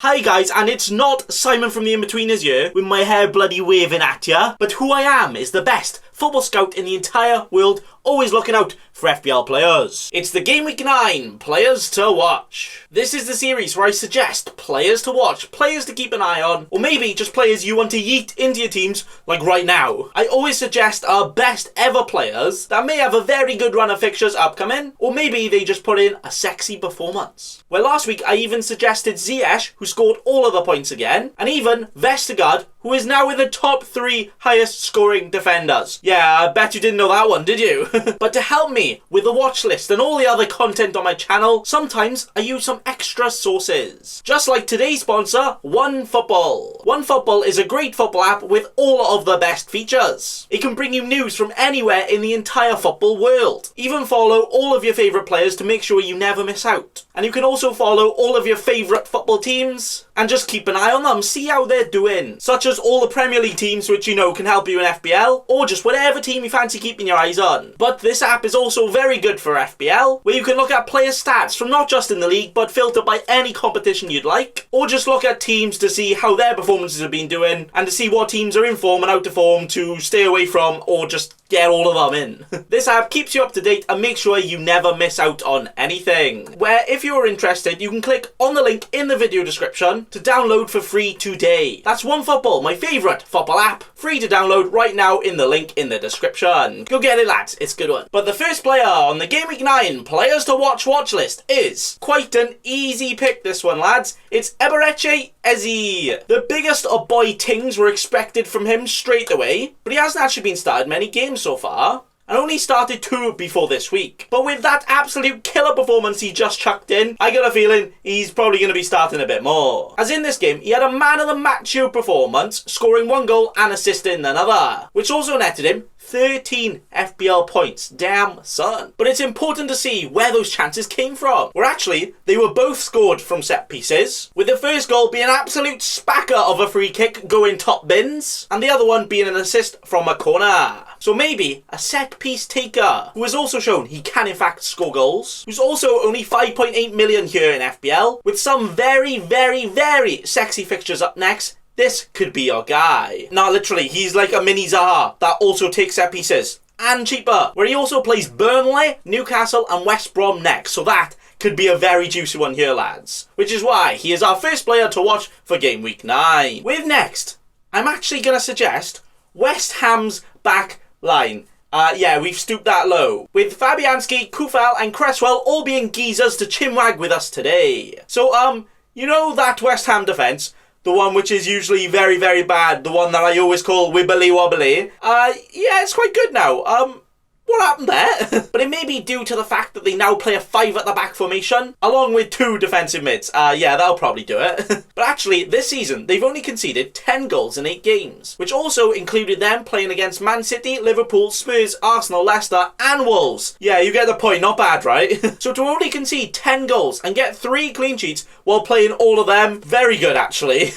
Hi guys, and it's not Simon from the In-Betweeners here, with my hair bloody waving at ya, but who I am is the best football scout in the entire world, always looking out for FPL players. It's the Gameweek 9 Players to Watch. This is the series where I suggest players to watch, players to keep an eye on, or maybe just players you want to yeet into your teams, like right now. I always suggest our best ever players that may have a very good run of fixtures upcoming, or maybe they just put in a sexy performance. Well, last week I even suggested Ziyech, who scored all of the points again, and even Vestergaard, who is now in the top 3 highest scoring defenders. Yeah, I bet you didn't know that one, did you? But to help me with the watch list and all the other content on my channel, sometimes I use some extra sources. Just like today's sponsor, OneFootball. OneFootball is a great football app with all of the best features. It can bring you news from anywhere in the entire football world. Even follow all of your favourite players to make sure you never miss out. And you can also follow all of your favourite football teams and just keep an eye on them, see how they're doing. Such as all the Premier League teams which you know can help you in FPL, or just whatever team you fancy keeping your eyes on. But this app is also very good for FPL, where you can look at player stats from not just in the league, but filter by any competition you'd like, or just look at teams to see how their performances have been doing, and to see what teams are in form and out of form to stay away from, or just get all of them in. This app keeps you up to date and makes sure you never miss out on anything. Where if you're interested, you can click on the link in the video description to download for free today. That's OneFootball, my favourite football app. Free to download right now in the link in the description. Go get it, lads. It's a good one. But the first player on the Gameweek 9 Players to Watch list is quite an easy pick, this one, lads. It's Eberechi Eze. The biggest of boy tings were expected from him straight away, but he hasn't actually been started many games so far, and only started 2 before this week. But with that absolute killer performance he just chucked in, I got a feeling he's probably going to be starting a bit more. As in this game, he had a man of the match performance, scoring 1 goal and assisting another, which also netted him 13 FPL points. Damn son. But it's important to see where those chances came from. Where actually, they were both scored from set pieces, with the first goal being an absolute spacker of a free kick going top bins, and the other one being an assist from a corner. So maybe a set piece taker, who has also shown he can in fact score goals, who's also only 5.8 million here in FPL, with some very, very, very sexy fixtures up next. This could be your guy. Nah, literally, he's like a mini Zaha that also takes set pieces. And cheaper, where he also plays Burnley, Newcastle and West Brom next. So that could be a very juicy one here, lads. Which is why he is our first player to watch for Game Week 9. With next, I'm actually going to suggest West Ham's back line. Yeah, we've stooped that low. With Fabianski, Kufal and Cresswell all being geezers to chinwag with us today. So, you know that West Ham defence? The one which is usually very, very bad. The one that I always call wibbly wobbly. Yeah, it's quite good now. What happened there? But it may be due to the fact that they now play a 5 at the back formation, along with 2 defensive mids. Yeah, that'll probably do it. But actually, this season, they've only conceded 10 goals in 8 games, which also included them playing against Man City, Liverpool, Spurs, Arsenal, Leicester, and Wolves. Yeah, you get the point, not bad, right? So to only concede 10 goals and get 3 clean sheets while playing all of them, very good, actually.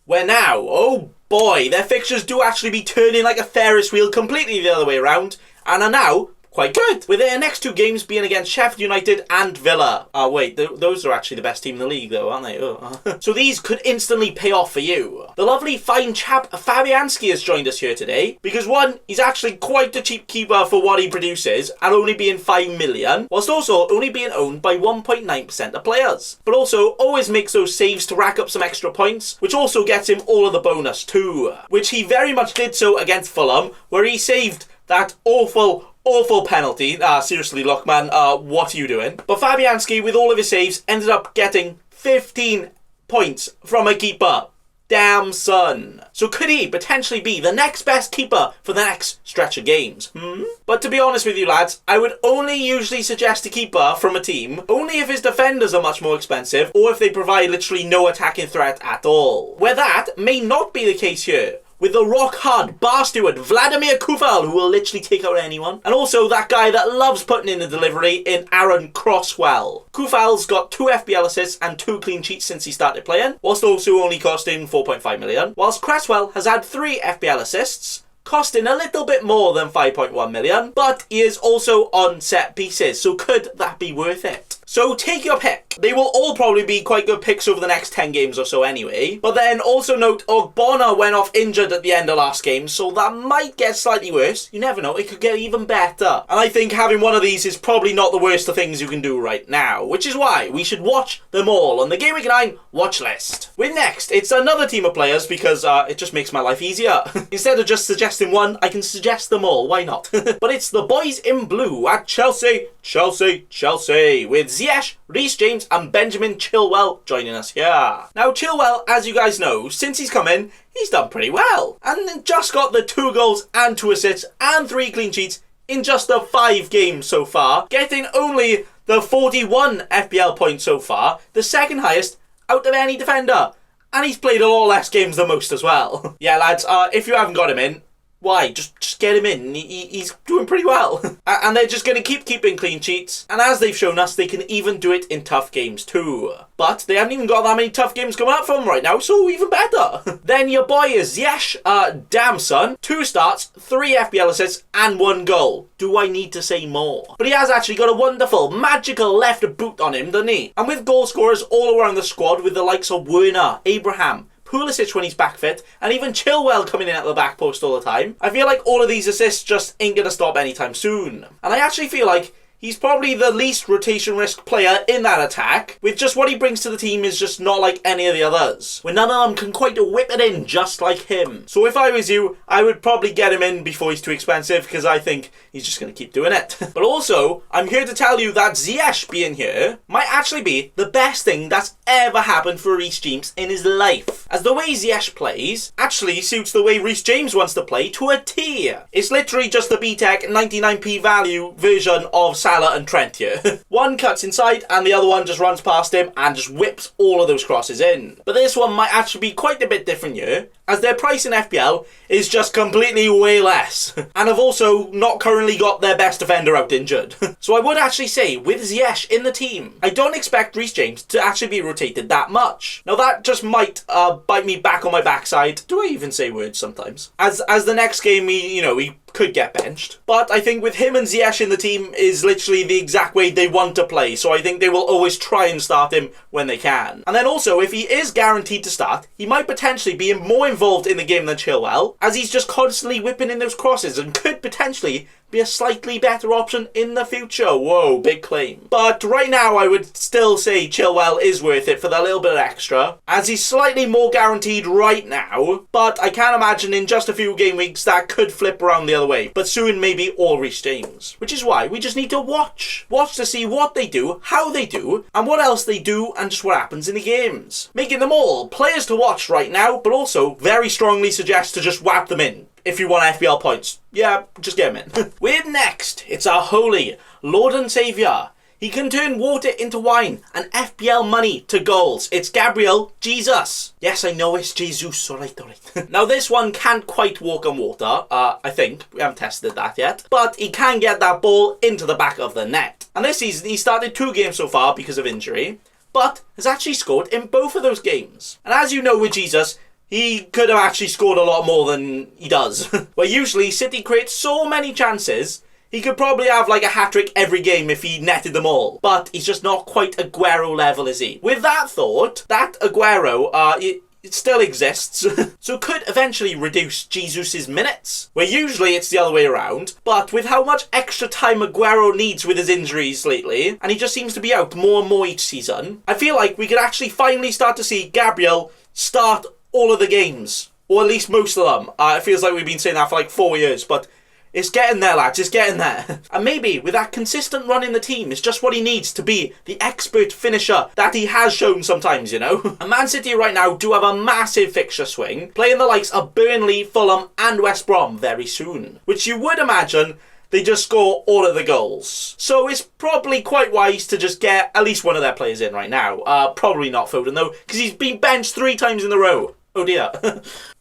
Where now, oh boy, their fixtures do actually be turning like a Ferris wheel completely the other way around, and are now quite good, with their next 2 games being against Sheffield United and Villa. Wait, those are actually the best team in the league though, aren't they? Oh. So these could instantly pay off for you. The lovely fine chap Fabianski has joined us here today, because 1, he's actually quite a cheap keeper for what he produces, and only being 5 million, whilst also only being owned by 1.9% of players. But also always makes those saves to rack up some extra points, which also gets him all of the bonus too, which he very much did so against Fulham, where he saved that awful penalty. Seriously, Lockman, what are you doing? But Fabianski, with all of his saves, ended up getting 15 points from a keeper. Damn son. So could he potentially be the next best keeper for the next stretch of games? But to be honest with you, lads, I would only usually suggest a keeper from a team only if his defenders are much more expensive, or if they provide literally no attacking threat at all. Where that may not be the case here, with the rock-hard bar steward Vladimir Kufal, who will literally take out anyone. And also that guy that loves putting in the delivery in Aaron Crosswell. Kufal's got 2 FPL assists and 2 clean sheets since he started playing, whilst also only costing 4.5 million. Whilst Cresswell has had 3 FPL assists, costing a little bit more than 5.1 million, but he is also on set pieces, so could that be worth it? So take your pick. They will all probably be quite good picks over the next 10 games or so anyway. But then also note, Ogbonna went off injured at the end of last game, so that might get slightly worse. You never know, it could get even better. And I think having one of these is probably not the worst of things you can do right now, which is why we should watch them all on the Gameweek 9 watch list. With next, it's another team of players because it just makes my life easier. Instead of just suggesting one, I can suggest them all, why not? But it's the boys in blue at Chelsea, with Ziyech, Reece James and Benjamin Chilwell joining us here. Now Chilwell, as you guys know, since he's come in, he's done pretty well. And just got the 2 goals and 2 assists and 3 clean sheets in just the 5 games so far, getting only the 41 FPL points so far, the second highest out of any defender. And he's played a lot less games than most as well. Yeah, lads, if you haven't got him in, why? Just get him in. He's doing pretty well. And they're just going to keep keeping clean sheets. And as they've shown us, they can even do it in tough games too. But they haven't even got that many tough games coming up for them right now, so even better. Then your boy is Ziyech. Damn son. 2 starts, 3 FPL assists, and 1 goal. Do I need to say more? But he has actually got a wonderful, magical left boot on him, doesn't he? And with goal scorers all around the squad with the likes of Werner, Abraham, Pulisic when he's back fit, and even Chilwell coming in at the back post all the time, I feel like all of these assists just ain't going to stop anytime soon. And I actually feel like he's probably the least rotation risk player in that attack, with just what he brings to the team is just not like any of the others, where none of them can quite whip it in just like him. So if I was you, I would probably get him in before he's too expensive, because I think he's just going to keep doing it. But also, I'm here to tell you that Ziyech being here might actually be the best thing that's ever happened for Reece James in his life, as the way Ziyech plays actually suits the way Reece James wants to play to a T. It's literally just the BTEC 99p value version of Salah and Trent here. One cuts inside and the other one just runs past him and just whips all of those crosses in. But this one might actually be quite a bit different here, as their price in FPL is just completely way less. And have also not currently got their best defender out injured. So I would actually say, with Ziyech in the team, I don't expect Reece James to actually be rotated that much. Now that just might bite me back on my backside. Do I even say words sometimes? As the next game, he could get benched. But I think with him and Ziyech in the team is literally the exact way they want to play, so I think they will always try and start him when they can. And then also, if he is guaranteed to start, he might potentially be more involved in the game than Chilwell, as he's just constantly whipping in those crosses and could potentially be a slightly better option in the future. Whoa, big claim. But right now I would still say Chilwell is worth it for that little bit of extra, as he's slightly more guaranteed right now, but I can imagine in just a few game weeks that could flip around the other way, but soon maybe all Reece James. Which is why we just need to watch to see what they do, how they do, and what else they do, and just what happens in the games. Making them all players to watch right now, but also very strongly suggest to just whap them in. If you want FPL points, yeah, just get him in. With next, it's our holy Lord and Saviour. He can turn water into wine and FPL money to goals. It's Gabriel Jesus. Yes, I know it's Jesus. Alright. Now this one can't quite walk on water, I think. We haven't tested that yet. But he can get that ball into the back of the net. And this season, he started 2 games so far because of injury, but has actually scored in both of those games. And as you know with Jesus, he could have actually scored a lot more than he does. Where usually City creates so many chances, he could probably have like a hat-trick every game if he netted them all. But he's just not quite Aguero level, is he? With that thought, that Aguero, it still exists, so could eventually reduce Jesus' minutes, where usually it's the other way around. But with how much extra time Aguero needs with his injuries lately, and he just seems to be out more and more each season, I feel like we could actually finally start to see Gabriel start all of the games, or at least most of them. It feels like we've been saying that for like 4 years, but it's getting there, lads, it's getting there. And maybe with that consistent run in the team, it's just what he needs to be the expert finisher that he has shown sometimes, And Man City right now do have a massive fixture swing, playing the likes of Burnley, Fulham and West Brom very soon, which you would imagine they just score all of the goals. So it's probably quite wise to just get at least one of their players in right now. Probably not Foden though, because he's been benched 3 times in a row. Oh dear.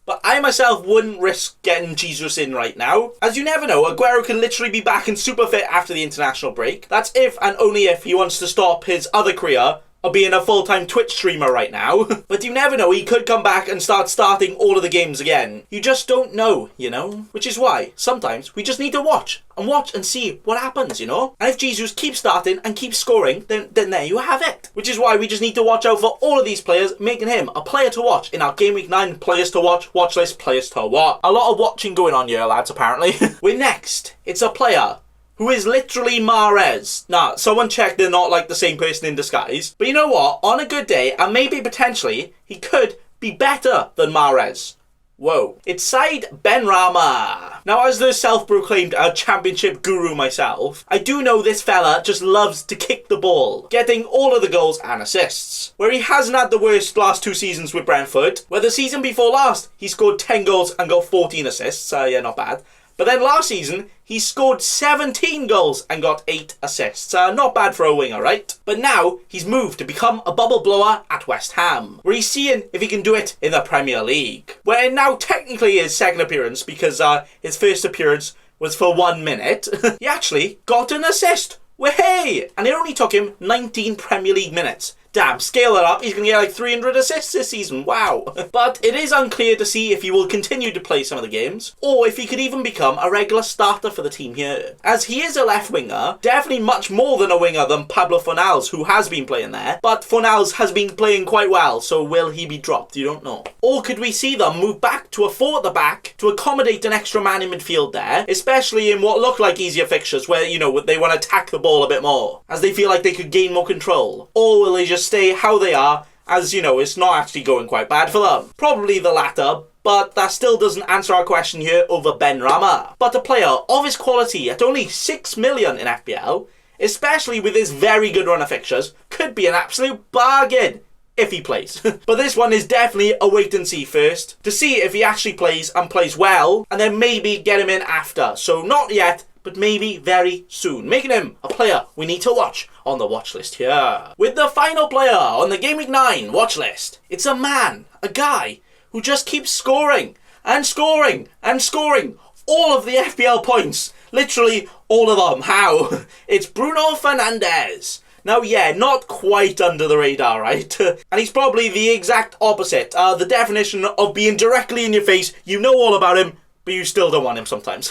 But I myself wouldn't risk getting Jesus in right now, as you never know, Aguero can literally be back and super fit after the international break. That's if and only if he wants to stop his other career of being a full-time Twitch streamer right now. But you never know, he could come back and start starting all of the games again. You just don't know, you know? Which is why, sometimes, we just need to watch and see what happens, you know? And if Jesus keeps starting and keeps scoring, then there you have it. Which is why we just need to watch out for all of these players, making him a player to watch in our Game Week 9 players to watch, watch list, players to watch. A lot of watching going on here, lads, apparently. We're next. It's a player who is literally Mahrez. Nah, someone checked they're not like the same person in disguise. But you know what? On a good day, and maybe potentially, he could be better than Mahrez. Whoa. It's side Benrahma. Now, as the self-proclaimed championship guru myself, I do know this fella just loves to kick the ball, getting all of the goals and assists. Where he hasn't had the worst last 2 seasons with Brentford, where the season before last, he scored 10 goals and got 14 assists. Yeah, not bad. But then last season, he scored 17 goals and got 8 assists. Not bad for a winger, right? But now, he's moved to become a bubble blower at West Ham, where he's seeing if he can do it in the Premier League. Where now technically his second appearance, because his first appearance was for 1 minute, he actually got an assist. Way! And it only took him 19 Premier League minutes. Damn, scale it up, he's going to get like 300 assists this season, wow. But it is unclear to see if he will continue to play some of the games, or if he could even become a regular starter for the team here. As he is a left winger, definitely much more than a winger than Pablo Fornals, who has been playing there, but Fornals has been playing quite well, so will he be dropped? You don't know. Or could we see them move back to a 4 at the back to accommodate an extra man in midfield there, especially in what look like easier fixtures where, you know, they want to attack the ball a bit more, as they feel like they could gain more control? Or will they just stay how they are, as you know, it's not actually going quite bad for them? Probably the latter, but that still doesn't answer our question here over Benrahma. But a player of his quality at only 6 million in FPL, especially with his very good run of fixtures, could be an absolute bargain if he plays. But this one is definitely a wait and see first, to see if he actually plays and plays well, and then maybe get him in after. So not yet, but maybe very soon, making him a player we need to watch on the watch list here. With the final player on the Game Week 9 watch list, it's a man, a guy, who just keeps scoring and scoring and scoring all of the FPL points. Literally all of them. How? It's Bruno Fernandes. Now, yeah, not quite under the radar, right? And he's probably the exact opposite. The definition of being directly in your face. You know all about him, but you still don't want him sometimes.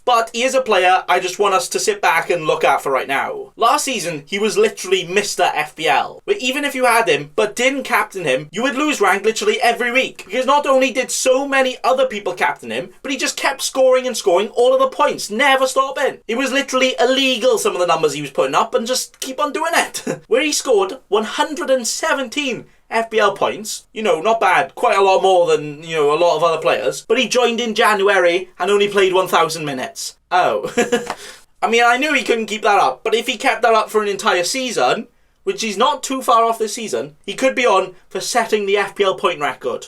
But he is a player I just want us to sit back and look at for right now. Last season, he was literally Mr. FPL. But even if you had him, but didn't captain him, you would lose rank literally every week. Because not only did so many other people captain him, but he just kept scoring and scoring all of the points, never stopping. It was literally illegal, some of the numbers he was putting up, and just keep on doing it. Where he scored 117 FPL points. You know, not bad. Quite a lot more than, you know, a lot of other players. But he joined in January and only played 1,000 minutes. Oh. I mean, I knew he couldn't keep that up. But if he kept that up for an entire season, which he's not too far off this season, he could be on for setting the FPL point record.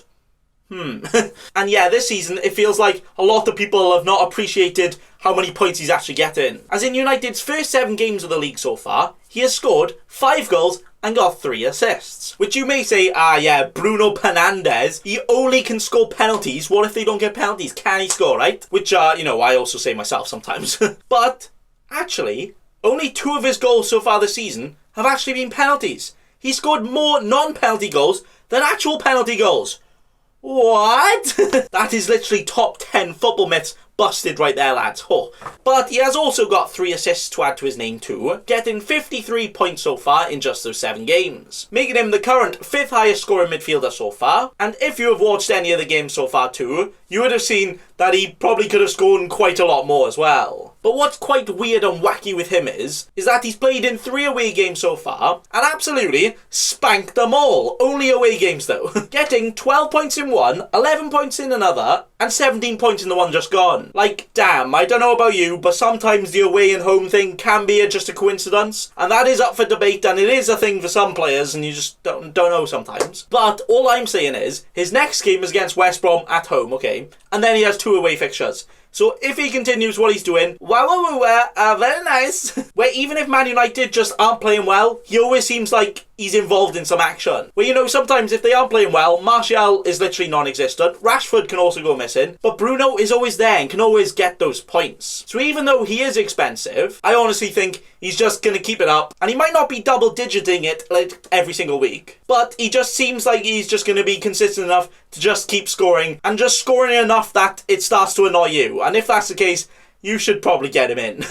And yeah, this season, it feels like a lot of people have not appreciated how many points he's actually getting. As in United's first 7 games of the league so far, he has scored 5 goals and got 3 assists. Which you may say, yeah, Bruno Fernandes, he only can score penalties. What if they don't get penalties? Can he score, right? Which, you know, I also say myself sometimes. But, actually, only 2 of his goals so far this season have actually been penalties. He scored more non-penalty goals than actual penalty goals. What? That is literally top 10 football myths busted right there, lads. Oh. But he has also got 3 assists to add to his name too, getting 53 points so far in just those 7 games, making him the current 5th highest scoring midfielder so far. And if you have watched any of the games so far too, you would have seen that he probably could have scored quite a lot more as well. But what's quite weird and wacky with him is that he's played in 3 away games so far, and absolutely spanked them all. Only away games though. Getting 12 points in one, 11 points in another, and 17 points in the one just gone. Like, damn, I don't know about you, but sometimes the away and home thing can be just a coincidence, and that is up for debate, and it is a thing for some players, and you just don't know sometimes. But all I'm saying is, his next game is against West Brom at home, okay, and then he has 2 away fixtures. So if he continues what he's doing, very nice. Where even if Man United just aren't playing well, he always seems like he's involved in some action. Where, you know, sometimes if they aren't playing well, Martial is literally non-existent. Rashford can also go missing. But Bruno is always there and can always get those points. So even though he is expensive, I honestly think he's just going to keep it up. And he might not be double-digiting it like every single week. But he just seems like he's just going to be consistent enough to just keep scoring. And just scoring enough that it starts to annoy you. And if that's the case, you should probably get him in.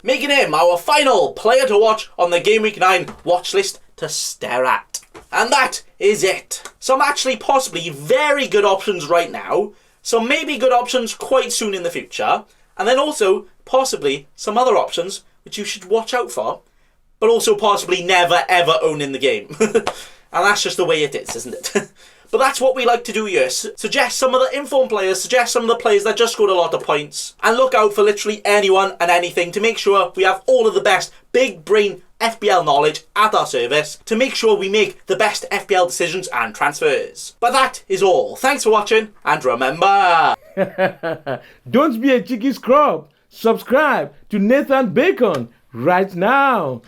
Making him our final player to watch on the Game Week 9 watch list to stare at. And that is it. Some actually possibly very good options right now. Some maybe good options quite soon in the future. And then also possibly some other options which you should watch out for. But also possibly never ever own in the game. And that's just the way it is, isn't it? But that's what we like to do here. Suggest some of the informed players, suggest some of the players that just scored a lot of points. And look out for literally anyone and anything to make sure we have all of the best big brain FPL knowledge at our service to make sure we make the best FPL decisions and transfers. But that is all. Thanks for watching, and remember... Don't be a cheeky scrub. Subscribe to Nathan Bacon right now.